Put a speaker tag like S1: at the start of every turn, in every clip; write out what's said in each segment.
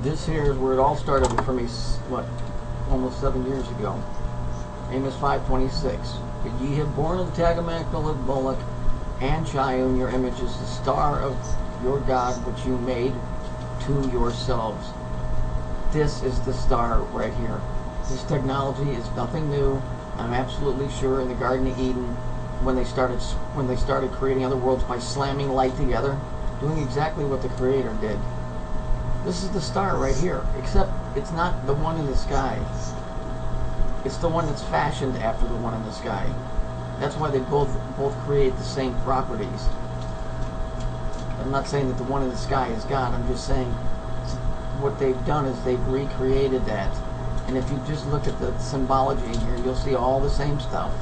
S1: This here is where it all started for me, what, almost 7 years ago. Amos 5:26. But ye have borne of the tabernacle of Moloch and Chiun, your image is the star of your God which you made to yourselves. This is the star right here. This technology is nothing new. I'm absolutely sure in the Garden of Eden, when they started creating other worlds by slamming light together, doing exactly what the Creator did. This is the star right here, except it's not the one in the sky. It's the one that's fashioned after the one in the sky. That's why they both create the same properties. I'm not saying that the one in the sky is God. I'm just saying what they've done is they've recreated that. And if you just look at the symbology in here, you'll see all the same stuff.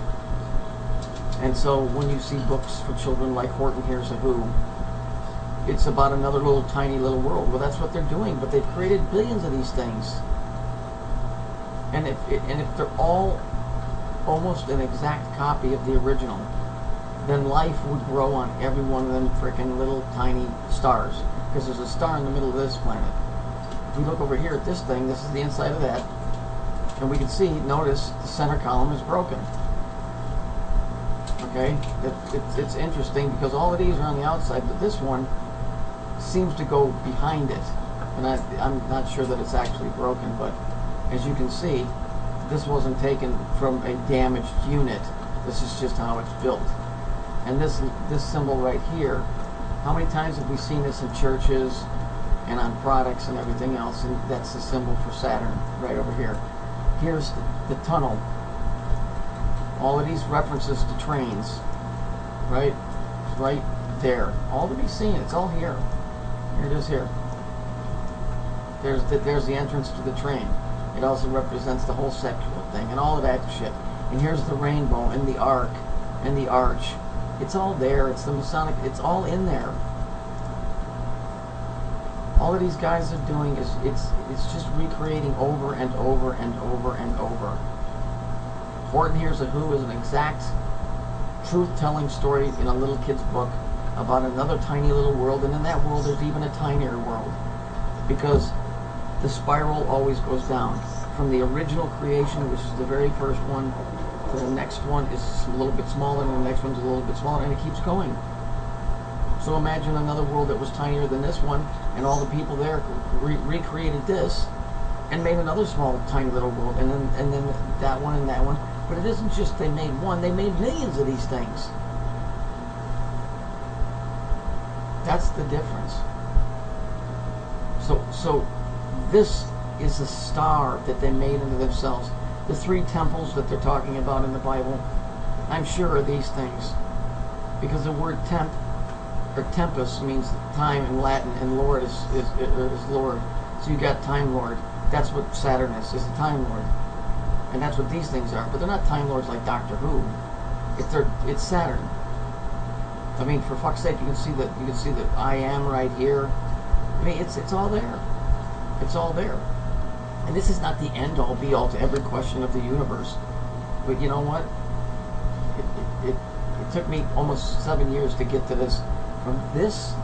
S1: And so when you see books for children like Horton Hears a Who, it's about another little tiny little world. Well, that's what they're doing, but they've created billions of these things. And if they're all almost an exact copy of the original, then life would grow on every one of them freaking little tiny stars. Because there's a star in the middle of this planet. If we look over here at this thing, this is the inside of that. And we can see, notice, the center column is broken. Okay? It's interesting because all of these are on the outside, but this one seems to go behind it. And I'm not sure that it's actually broken, but as you can see, this wasn't taken from a damaged unit. This is just how it's built. And this symbol right here, how many times have we seen this in churches and on products and everything else? And that's the symbol for Saturn right over here. Here's the tunnel. All of these references to trains, right there. All to be seen. It's all here. Here it is here. There's the entrance to the train. It also represents the whole sexual thing and all of that shit. And here's the rainbow and the arc and the arch. It's all there. It's the Masonic. It's all in there. All of these guys are doing is it's just recreating over and over and over and over. Horton Hears a Who is an exact truth-telling story in a little kid's book about another tiny little world, and in that world there's even a tinier world, because the spiral always goes down from the original creation, which is the very first one, to the next one is a little bit smaller, and the next one's a little bit smaller, and it keeps going. So imagine another world that was tinier than this one, and all the people there recreated this and made another small tiny little world, and then that one and that one. But it isn't just they made one, they made millions of these things. That's the difference. So this is a star that they made into themselves. The 3 temples that they're talking about in the Bible, I'm sure are these things, because the word temp or tempus means time in Latin, and Lord is Lord. So you got Time Lord. That's what Saturn is a Time Lord, and that's what these things are. But they're not Time Lords like Doctor Who. It's Saturn. I mean, for fuck's sake, you can see that I am right here. I mean, it's all there. It's all there. And this is not the end all be all to every question of the universe. But you know what? It took me almost 7 years to get to this. From this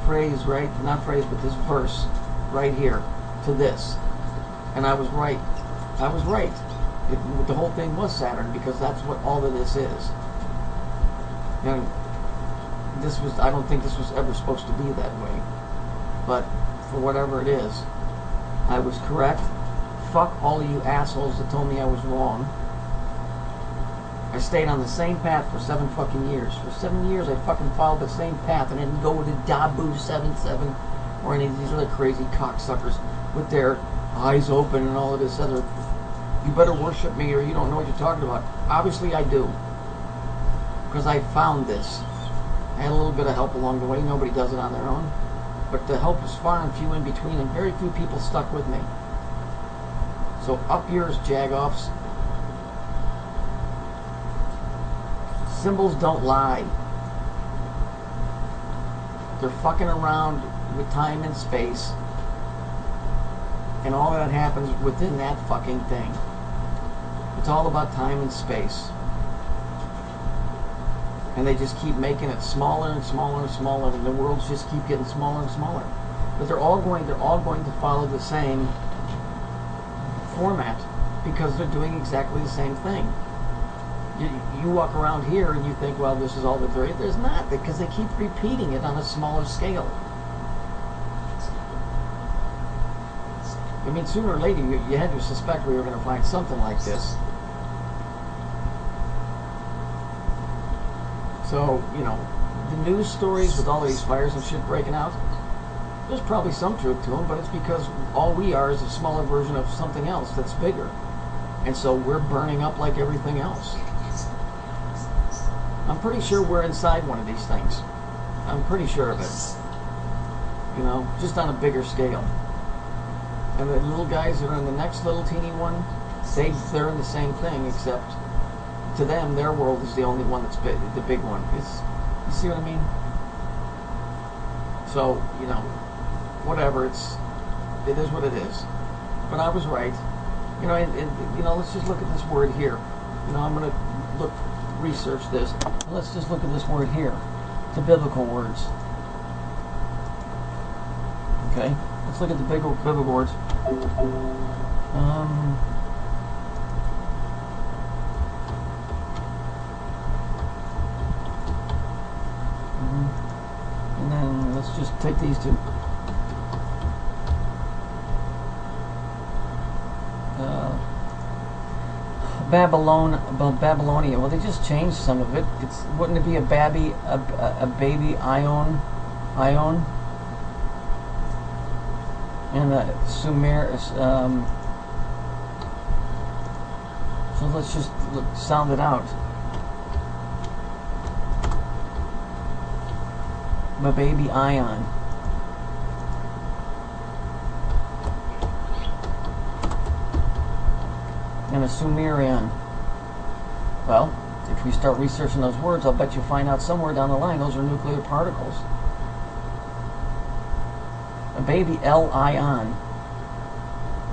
S1: phrase, right? Not phrase, but this verse right here to this. And I was right. I was right. The whole thing was Saturn, because that's what all of this is. And this was, I don't think this was ever supposed to be that way. But for whatever it is, I was correct. Fuck all of you assholes that told me I was wrong. I stayed on the same path for 7 fucking years. For 7 years I fucking followed the same path and didn't go to Dabu 77 or any of these other crazy cocksuckers with their eyes open and all of this other, you better worship me or you don't know what you're talking about. Obviously I do. Because I found this. I had a little bit of help along the way. Nobody does it on their own. But the help was far and few in between, and very few people stuck with me. So up yours, jagoffs. Symbols don't lie. They're fucking around with time and space, and all that happens within that fucking thing. It's all about time and space. And they just keep making it smaller and smaller and smaller, and the worlds just keep getting smaller and smaller. But they're all going to follow the same format because they're doing exactly the same thing. You walk around here and you think, well, this is all that there is. There's not, because they keep repeating it on a smaller scale. I mean, sooner or later, you had to suspect we were going to find something like this. So, you know, the news stories with all these fires and shit breaking out, there's probably some truth to them, but it's because all we are is a smaller version of something else that's bigger. And so we're burning up like everything else. I'm pretty sure we're inside one of these things. I'm pretty sure of it. You know, just on a bigger scale. And the little guys that are in the next little teeny one, they're in the same thing, except to them, their world is the only one that's big, the big one. You see what I mean? So, you know, whatever, it is what it is. But I was right. You know, and you know, let's just look at this word here. You know, I'm going to research this. Let's just look at this word here. The biblical words. Okay, let's look at the biblical words. And then let's just take these two. Babylonia. Well, they just changed some of it. Wouldn't it be a baby ion, and a Sumer. So let's just sound it out. A baby ion. And a Sumerian. Well, if we start researching those words, I'll bet you find out somewhere down the line those are nuclear particles. A baby L ion.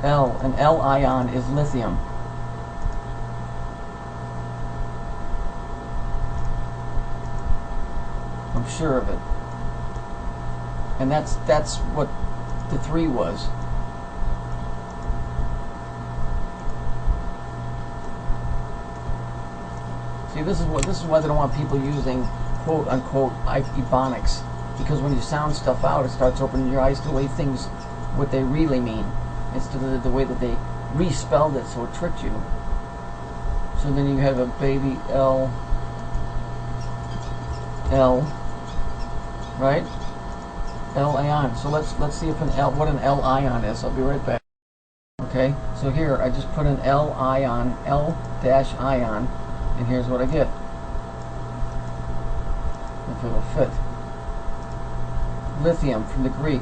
S1: An L ion is lithium. I'm sure of it. And that's what the 3 was. See, this is why they don't want people using quote unquote ebonics, because when you sound stuff out, it starts opening your eyes to the way things, what they really mean, instead of the way that they respelled it, so it tricked you. So then you have a baby L, right? L ion. So let's see if what an L ion is. I'll be right back. Okay. So here I just put an L ion, L-ion. And here's what I get. If it'll fit. Lithium from the Greek.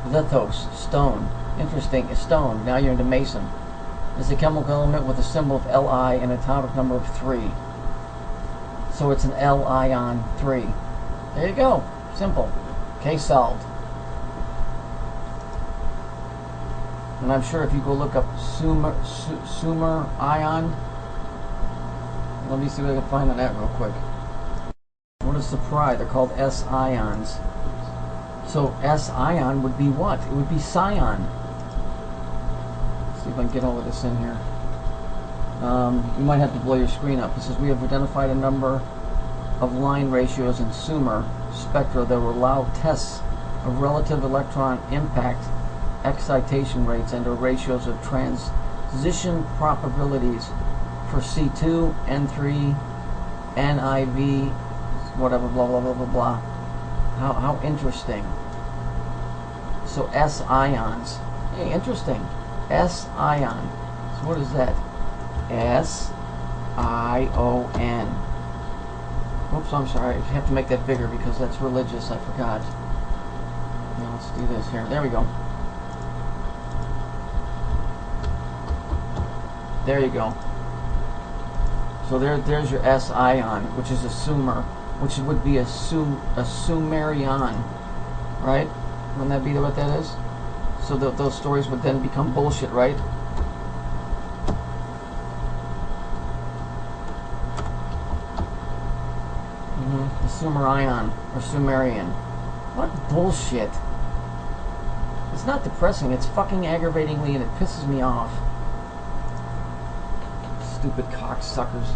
S1: Lithos, stone. Interesting, a stone. Now you're into Mason. It's a chemical element with a symbol of Li and an atomic number of 3. So it's an L ion 3. There you go. Simple. Case solved. And I'm sure if you go look up Sumer ion, let me see what I can find on that real quick. What a surprise. They're called S ions. So S ion would be what? It would be Scion. Let's see if I can get all of this in here. You might have to blow your screen up. It says we have identified a number of line ratios in Sumer spectra that will allow tests of relative electron impact, excitation rates, and or ratios of transition probabilities for C2, N3, NIV, whatever, blah, blah, blah, blah, blah. How interesting. So S ions. Hey, interesting. S ion. So what is that? S-I-O-N. Oops, I'm sorry. I have to make that bigger because that's religious. I forgot. Now let's do this here. There we go. There you go. So there's your S ion, which is a Sumer, which would be a Sumerian, right? Wouldn't that be what that is? So those stories would then become bullshit, right? The Sumerian or Sumerian. What bullshit. It's not depressing, it's fucking aggravatingly, and it pisses me off. Stupid cocksuckers.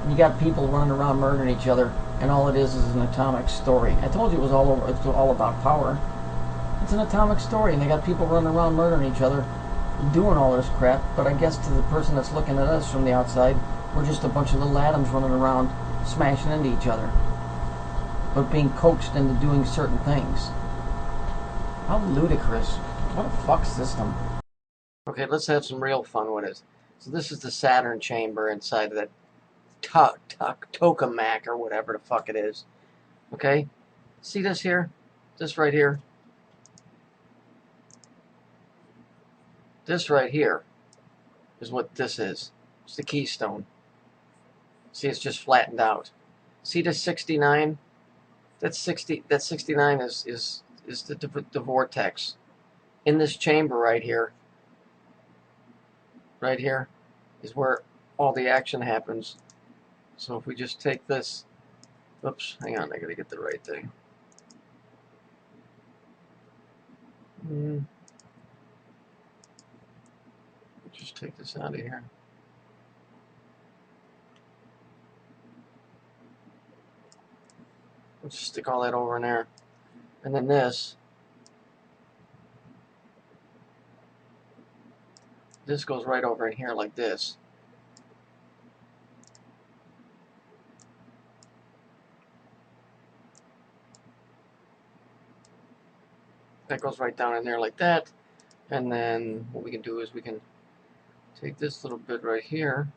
S1: You got people running around murdering each other, and all it is an atomic story. I told you it was all over. It's all about power. It's an atomic story, and they got people running around murdering each other, doing all this crap. But I guess to the person that's looking at us from the outside, we're just a bunch of little atoms running around, smashing into each other, but being coaxed into doing certain things. How ludicrous! What a fuck system. Okay, let's have some real fun with it. So this is the Saturn chamber inside of that tokamak or whatever the fuck it is. Okay? See this here? This right here? This right here is what this is. It's the keystone. See, it's just flattened out. See this 69? That's 60. That 69 is the vortex. In this chamber right here is where all the action happens. So if we just take this, oops, hang on, I gotta get the right thing. Just take this out of here. Let's just stick all that over in there. And then this goes right over in here like this. That goes right down in there like that. And then what we can do is we can take this little bit right here.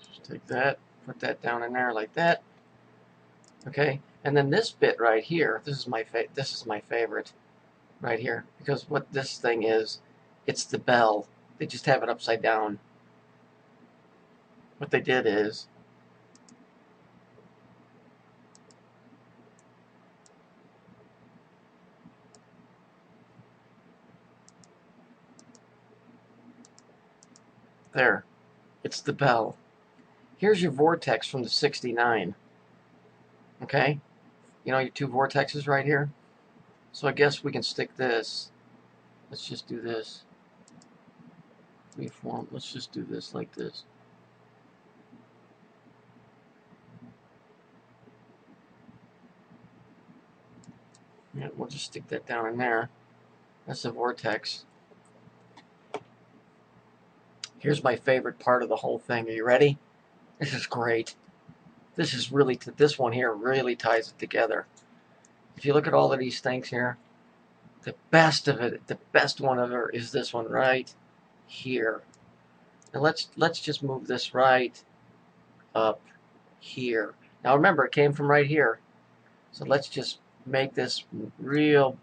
S1: Just take that, put that down in there like that. Okay, and then this bit right here, this is my favorite right here, because what this thing is, it's the bell. They just have it upside down. What they did is there. It's the bell. Here's your vortex from the 69. Okay? You know your two vortexes right here? So I guess we can stick this. Let's just do this. Freeform. Let's just do this like this. Yeah, we'll just stick that down in there. That's the vortex. Here's my favorite part of the whole thing. Are you ready? This is great. This is really, this one here really ties it together. If you look at all of these things here, the best of it, the best one of it is this one right here. And let's just move this right up here. Now remember, it came from right here. So let's just make this real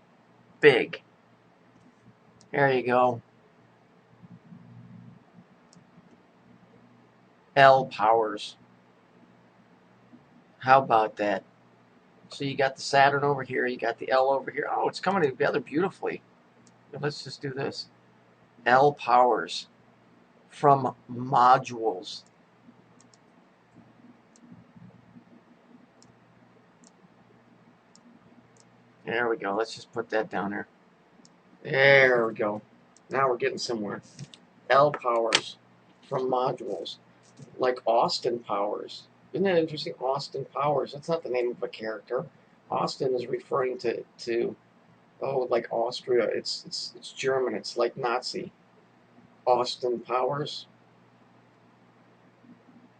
S1: big. There you go. L powers. How about that? So you got the Saturn over here, you got the L over here. Oh, it's coming together beautifully. Let's just do this. L powers from modules. There we go. Let's just put that down there. There we go. Now we're getting somewhere. L powers from modules. Like Austin Powers. Isn't that interesting? Austin Powers. That's not the name of a character. Austin is referring to oh, like Austria. It's German. It's like Nazi. Austin Powers.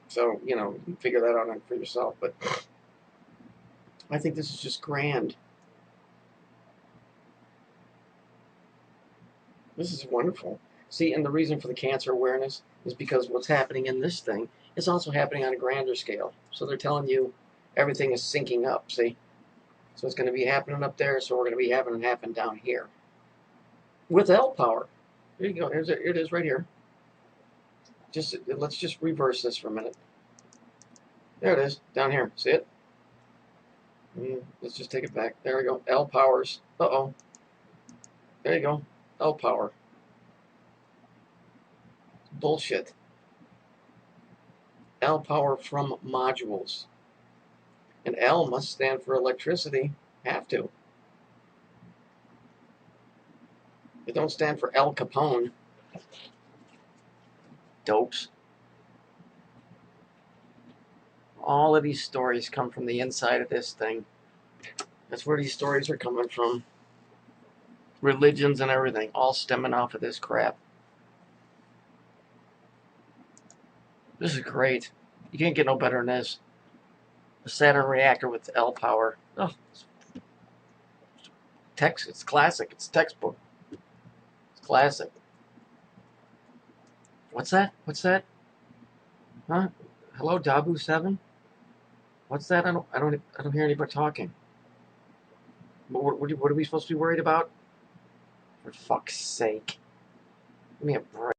S1: So, you know, you can figure that out for yourself. But I think this is just grand. This is wonderful. See, and the reason for the cancer awareness is because what's happening in this thing is also happening on a grander scale. So they're telling you everything is syncing up, see? So it's going to be happening up there, so we're going to be having it happen down here. With L power. There you go. Here it is right here. Let's just reverse this for a minute. There it is, down here. See it? Let's just take it back. There we go. L powers. Uh-oh. There you go. L power. Bullshit. L power from modules. And L must stand for electricity. Have to. It don't stand for Al Capone. Dopes. All of these stories come from the inside of this thing. That's where these stories are coming from. Religions and everything, all stemming off of this crap. This is great. You can't get no better than this. A Saturn reactor with L power. Oh, it's classic. It's textbook. It's classic. What's that? What's that? Huh? Hello, Dabu 7? What's that? I don't hear anybody talking. What are we supposed to be worried about? For fuck's sake. Give me a break.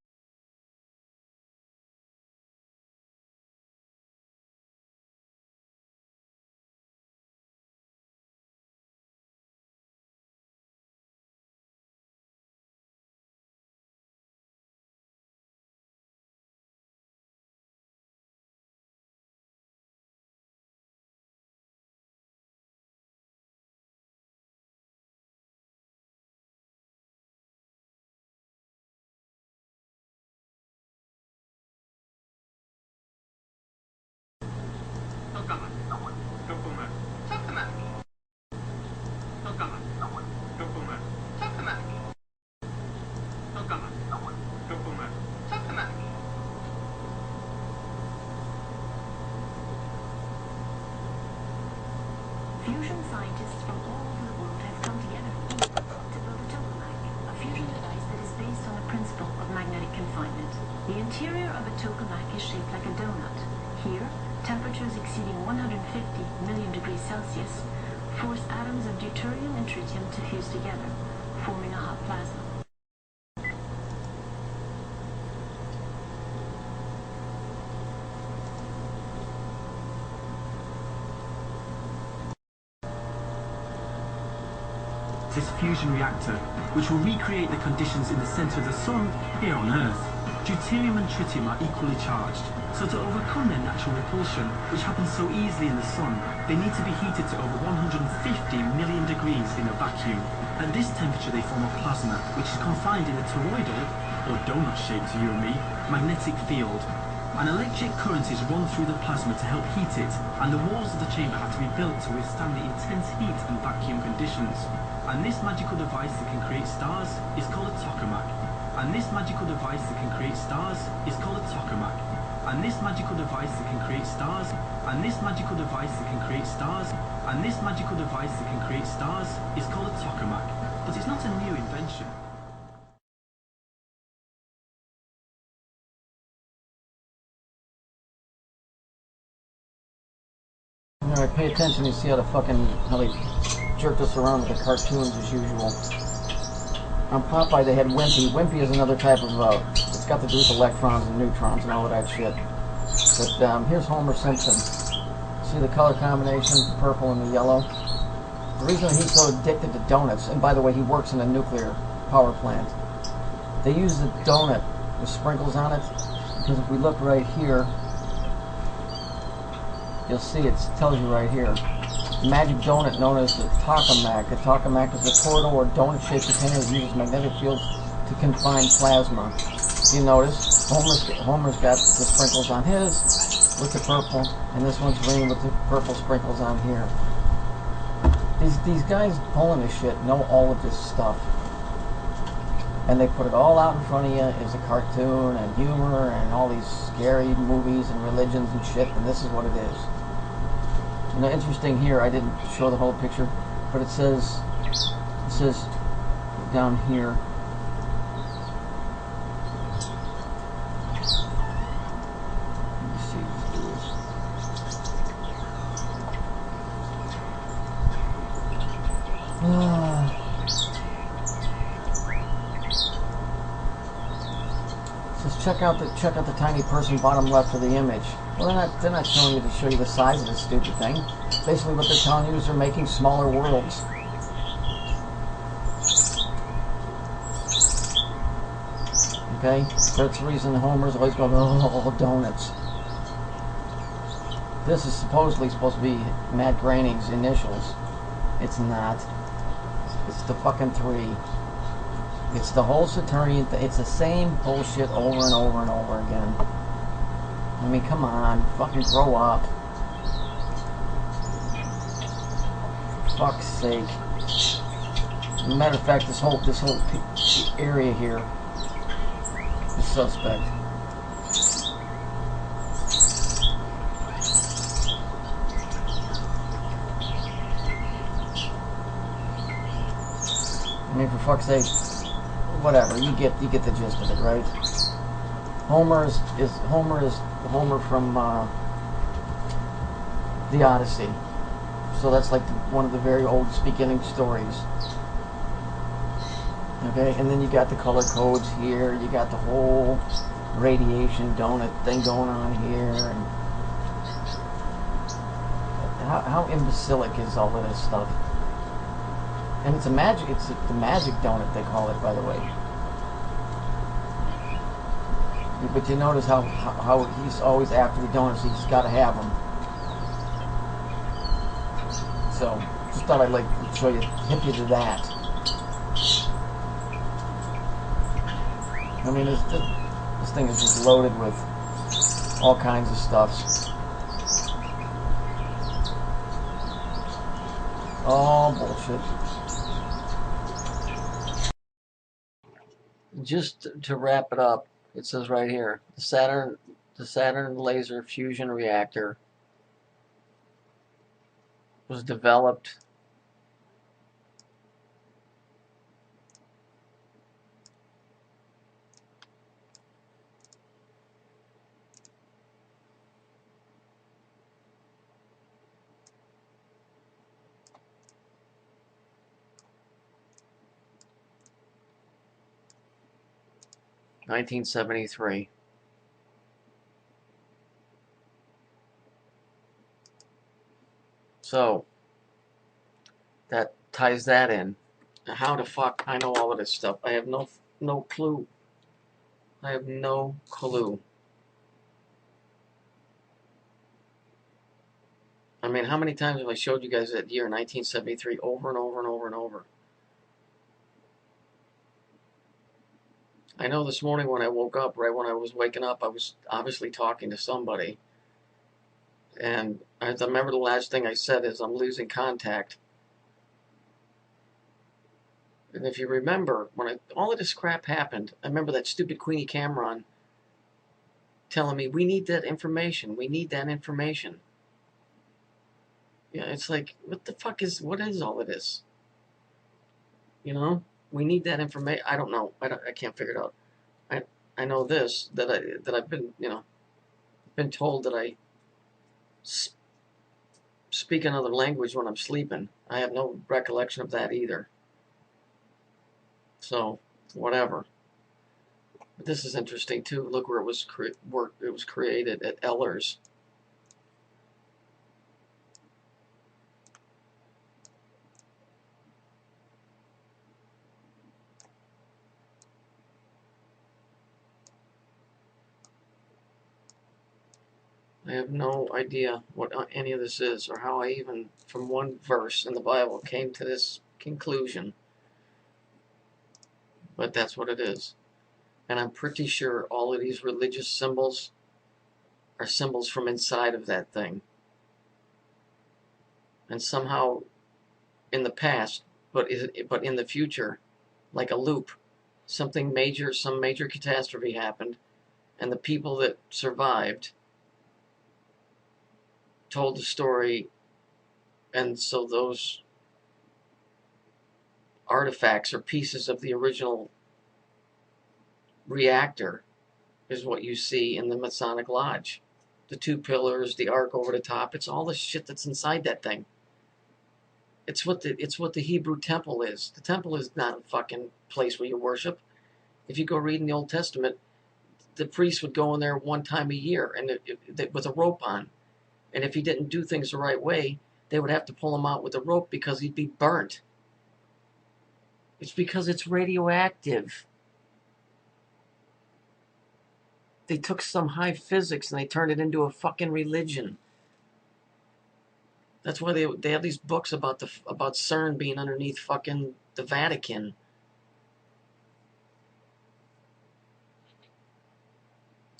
S2: Fusion scientists from all over the world have come together to build a tokamak, a fusion device that is based on the principle of magnetic confinement. The interior of a tokamak is shaped like a donut. Here, temperatures exceeding 150 million degrees Celsius force atoms of deuterium and tritium to fuse together, forming a hot plasma.
S3: This fusion reactor, which will recreate the conditions in the center of the sun here on Earth. Deuterium and tritium are equally charged, so to overcome their natural repulsion, which happens so easily in the sun, they need to be heated to over 150 million degrees in a vacuum. At this temperature they form a plasma, which is confined in a toroidal, or donut shape to you and me, magnetic field. An electric current is run through the plasma to help heat it, and the walls of the chamber have to be built to withstand the intense heat and vacuum conditions. And this magical device that can create stars is called a tokamak. And this magical device that can create stars is called a tokamak. And this magical device that can create stars, and this magical device that can create stars, and this magical device that can create stars is called a tokamak. But it's not a new invention.
S1: Alright, pay attention, you see how they jerked us around with the cartoons as usual. On Popeye they had Wimpy. Wimpy is another type of, it's got to do with electrons and neutrons and all of that shit. But here's Homer Simpson. See the color combination, the purple and the yellow? The reason he's so addicted to donuts, and by the way he works in a nuclear power plant, they use the donut with sprinkles on it, because if we look right here, you'll see it tells you right here. The magic donut known as the tokamak. The tokamak is a corridor or donut-shaped container that uses magnetic fields to confine plasma. You notice Homer's got the sprinkles on his with the purple, and this one's green with the purple sprinkles on here. These guys pulling this shit know all of this stuff, and they put it all out in front of you as a cartoon and humor and all these scary movies and religions and shit, and this is what it is. You know, interesting here, I didn't show the whole picture, but it says down here, let me see, let's do this. It says check out the tiny person bottom left of the image. Well, they're not showing you to show you the size of this stupid thing. Basically what they're telling you is they're making smaller worlds. Okay? That's the reason Homer's always going, oh, donuts. This is supposedly supposed to be Matt Groening's initials. It's not. It's the fucking 3. It's the whole Saturnian thing. It's the same bullshit over and over and over again. I mean, come on. Fucking grow up. For fuck's sake. As a matter of fact, this whole area here is suspect. I mean, for fuck's sake, whatever. You get the gist of it, right? Homer is Homer from the Odyssey. So that's like one of the very old beginning stories. Okay, and then you got the color codes here. You got the whole radiation donut thing going on here, and how imbecilic is all of this stuff? And it's the magic donut, they call it, by the way. But you notice how he's always after the donuts. He's got to have them. So just thought I'd like to show you, hip you to that. I mean, this thing is just loaded with all kinds of stuff. Oh, bullshit. Just to wrap it up, it says right here, the Saturn laser fusion reactor was developed in 1973. So that ties that in. Now, how the fuck I know all of this stuff? I have no clue. I have no clue. I mean, how many times have I showed you guys that year 1973 over and over and over and over? I know this morning when I woke up, right when I was waking up, I was obviously talking to somebody. And I remember the last thing I said is, I'm losing contact. And if you remember, when all of this crap happened, I remember that stupid Queenie Cameron telling me, we need that information. We need that information. Yeah, it's like, what is all of this? You know? We need that information. I don't know. I can't figure it out. I know this, that I've been, been told that I speak another language when I'm sleeping. I have no recollection of that either. So, whatever. But this is interesting too. Look where it was created at Ehlers. I have no idea what any of this is, or how I even, from one verse in the Bible, came to this conclusion. But that's what it is. And I'm pretty sure all of these religious symbols are symbols from inside of that thing. And somehow, in the past, but in the future, like a loop, some major catastrophe happened, and the people that survived told the story, and so those artifacts or pieces of the original reactor is what you see in the Masonic Lodge. The 2 pillars, the ark over the top, it's all the shit that's inside that thing. It's what the Hebrew temple is. The temple is not a fucking place where you worship. If you go read in the Old Testament, the priest would go in there one time a year and with a rope on. And if he didn't do things the right way, they would have to pull him out with a rope because he'd be burnt. It's because it's radioactive. They took some high physics and they turned it into a fucking religion. That's why they have these books about CERN being underneath fucking the Vatican.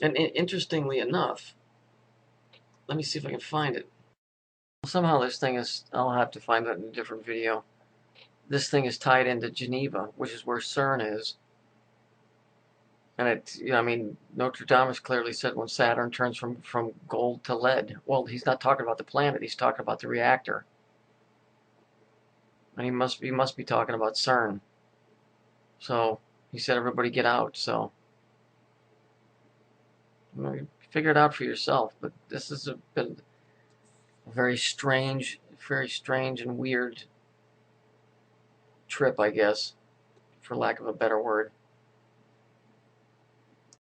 S1: And interestingly enough, let me see if I can find it. Somehow this thing is, I'll have to find that in a different video. This thing is tied into Geneva, which is where CERN is. And it, you know, I mean, Notre Dame clearly said when Saturn turns from gold to lead. Well, he's not talking about the planet, he's talking about the reactor. And he must be talking about CERN. So he said everybody get out, so you know, figure it out for yourself. But this has been a very strange and weird trip, I guess, for lack of a better word.